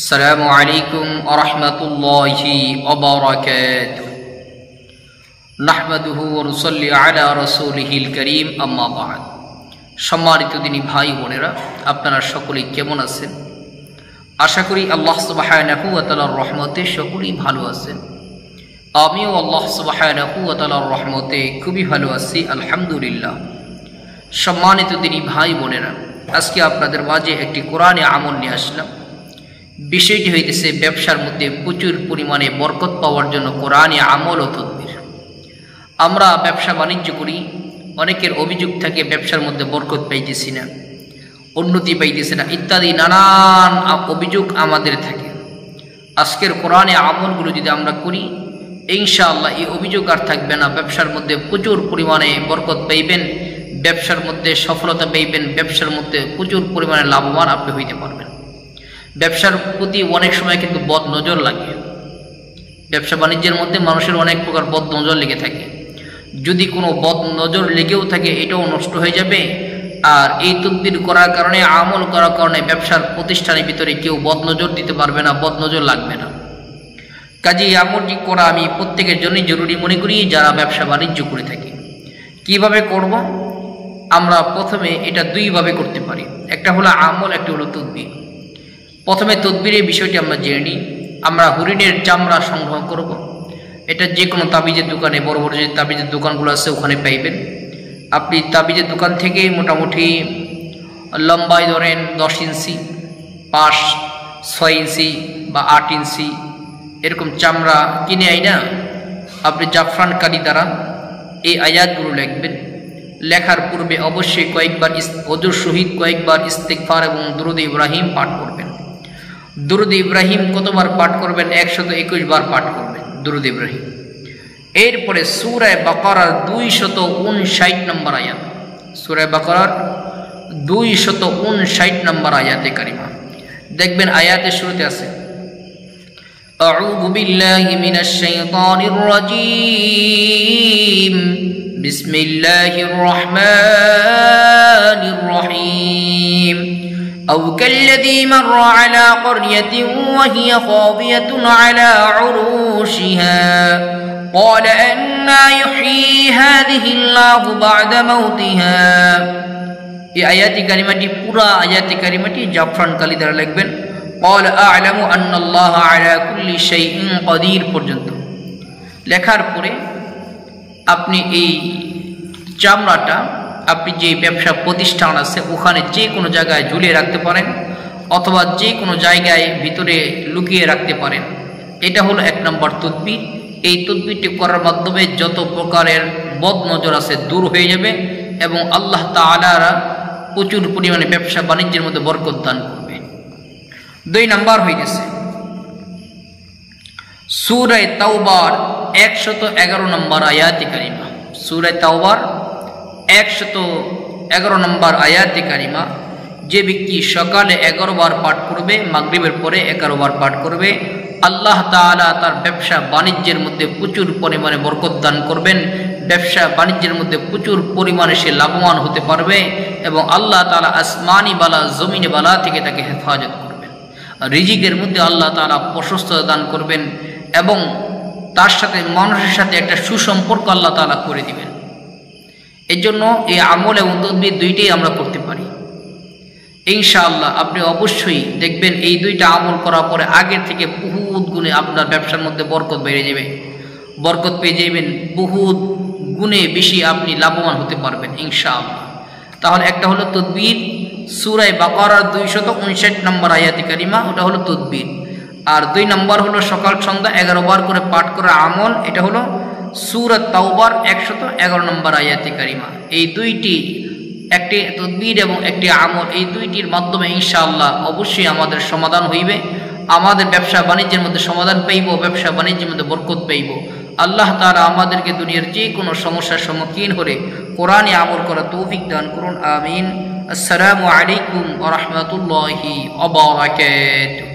আসসালামু আলাইকুম ওয়া রাহমাতুল্লাহি ওয়া বারাকাতুহু নাহমাদুহু ওয়া নুসাল্লি আলা রাসূলিহিল কারীম আম্মা বা'দ। সম্মানিত দিনী ভাই বোনেরা, আপনারা সকলেই কেমন আছেন? আশা করি আল্লাহ সুবহানাহু ওয়া তাআলার রহমতে সকলেই ভালো আছেন। আমিও আল্লাহ সুবহানাহু ওয়া তাআলার রহমতে খুবই ভালো আছি, আলহামদুলিল্লাহ। সম্মানিত দিনী ভাই বোনেরা, আজকে আপনাদের মাঝে একটি কোরআনে আমল নিয়ে আসলাম। বিষয়টি হইতেছে ব্যবসার মধ্যে প্রচুর পরিমাণে বরকত পাওয়ার জন্য কোরআনে আমল ও তদবির। আমরা ব্যবসা বাণিজ্য করি, অনেকের অভিযোগ থাকে ব্যবসার মধ্যে বরকত পাইতেছি না, উন্নতি পাইতেছি না, ইত্যাদি নানান অভিযোগ আমাদের থাকে। আজকের কোরআনে আমলগুলো যদি আমরা করি, ইনশাআল্লাহ এই অভিযোগ আর থাকবে না। ব্যবসার মধ্যে প্রচুর পরিমাণে বরকত পাইবেন, ব্যবসার মধ্যে সফলতা পাইবেন, ব্যবসার মধ্যে প্রচুর পরিমাণে লাভবান আপনি হইতে পারবেন। ব্যবসার প্রতি অনেক সময় কিন্তু বদ নজর লাগে। ব্যবসা বাণিজ্যের মধ্যে মানুষের অনেক প্রকার বদ নজর লেগে থাকে। যদি কোনো বদ নজর লেগেও থাকে, এটাও নষ্ট হয়ে যাবে। আর এই তদবির করার কারণে, আমল করার কারণে ব্যবসার প্রতিষ্ঠানের ভিতরে কেউ বদ নজর দিতে পারবে না, বদ নজর লাগবে না। কাজেই আমলটি করা আমি প্রত্যেকের জন্যই জরুরি মনে করি, যারা ব্যবসা বাণিজ্য করে থাকি। কিভাবে করব? আমরা প্রথমে এটা দুইভাবে করতে পারি। একটা হলো আমল, একটা হলো তদবির। প্রথমে তদবিরের বিষয়টি আমরা জেনে নিই। আমরা হরিণের চামড়া সংগ্রহ করব। এটা যে কোনো তাবিজের দোকানে, বড় বড় যে তাবিজের দোকানগুলো আছে ওখানে পাইবেন। আপনি তাবিজের দোকান থেকে মোটামুটি লম্বায় ধরেন 10 ইঞ্চি, পাশ 6 ইঞ্চি বা 8 ইঞ্চি এরকম চামড়া কিনে আইনা আপনি জাফরান কালি দ্বারা এই আয়াতগুলো লিখবেন। লেখার পূর্বে অবশ্যই কয়েকবার ওযুর সহিত কয়েকবার ইস্তিগফার এবং দুরূদ ইব্রাহিম পাঠ করবেন। দুরূদ ইব্রাহিম কতবার পাঠ করবেন? 121 বার পাঠ করবেন দুরূদ ইব্রাহিম। এরপরে সূরা বাকারার 259 নম্বর আয়াত, সূরা বাকারার 259 নম্বর আয়াতে কারিমা দেখবেন। আয়াতের শুরুতে আছে আউযু বিল্লাহি মিনাশ শাইতানির রাজীম বিসমিল্লাহির রহমানির রহিম أو كالذي مر على قرية وهي خاوية على عروشها قال أنى يحيي هذه الله بعد موتها। এই আয়াতি কারিমাটি, পুরা আয়াতি কারিমাটি জাফরান কালি দ্বারা লিখবেন। قال أعلم أن الله على كل شيء قدير পর্যন্ত লেখার পরে আপনি এই চামড়াটা আপনি যে ব্যবসা প্রতিষ্ঠান আছে ওখানে যে কোনো জায়গায় ঝুলিয়ে রাখতে পারেন, অথবা যে কোনো জায়গায় ভিতরে লুকিয়ে রাখতে পারেন। এটা হলো 1 নম্বর তদবির। এই তদবিরটি করার মাধ্যমে যত প্রকারের বদ নজর আছে দূর হয়ে যাবে এবং আল্লাহ তাআলা প্রচুর পরিমাণে ব্যবসা বাণিজ্যের মধ্যে বরকত দান করবে। 2 নম্বর হইতেছে সূরা তাওবার 111 নম্বর আয়াতে কারিমা। সূরা তাওবার 111 নম্বর আয়াতে কারিমা যে ব্যক্তি সকালে 11 বার পাঠ করবে, মাগরিবের পরে 11 বার পাঠ করবে, আল্লাহ তাআলা তার ব্যবসা বাণিজ্যের মধ্যে প্রচুর পরিমাণে বরকত দান করবেন। ব্যবসা বাণিজ্যের মধ্যে প্রচুর পরিমাণে সে লাভবান হতে পারবে এবং আল্লাহ তাআলা আসমানি বালা, জমিনে বালা থেকে তাকে হেফাজত করবেন। রিজিকের মধ্যে আল্লাহ তাআলা প্রশস্ততা দান করবেন এবং তার সাথে, মানুষের সাথে একটা সুসম্পর্ক আল্লাহ তাআলা করে দিবেন। এই জন্য এই আমল এবং তদবির দুইটাই আমরা করতে পারি। ইনশাআল্লাহ আপনি অবশ্যই দেখবেন এই দুইটা আমল করার পরে আগের থেকে বহুত গুণে আপনার ব্যবসার মধ্যে বরকত বেড়ে যাবে, বরকত পেয়ে যাবেন, বহুত গুণে বেশি আপনি লাভবান হতে পারবেন ইনশাআল্লাহ। তাহলে একটা হলো তদবির, সূরা বাকারার 259 নম্বর আয়াতে কারিমা, ওটা হলো তদবির। আর 2 নম্বর হলো সকাল সন্ধ্যা 11 বার করে পাঠ করা আমল, এটা হলো সূরা তাওবার 111 নম্বর আয়াতে কারিমা। এই দুইটি, একটি তদবির এবং একটি আমল, এই দুইটির মাধ্যমে ইনশাআল্লাহ অবশ্যই আমাদের সমাধান হইবে। আমাদের ব্যবসা বাণিজ্যের মধ্যে সমাধান পাইব, ব্যবসা বাণিজ্যের মধ্যে বরকত পাইব। আল্লাহ তাআলা আমাদেরকে দুনিয়ার যে কোনো সমস্যার সম্মুখীন হলে কোরআনে আমল করার তৌফিক দান করুন, আমিন। আসসালামু আলাইকুম ওয়া রাহমাতুল্লাহি ওয়া বারাকাতুহু।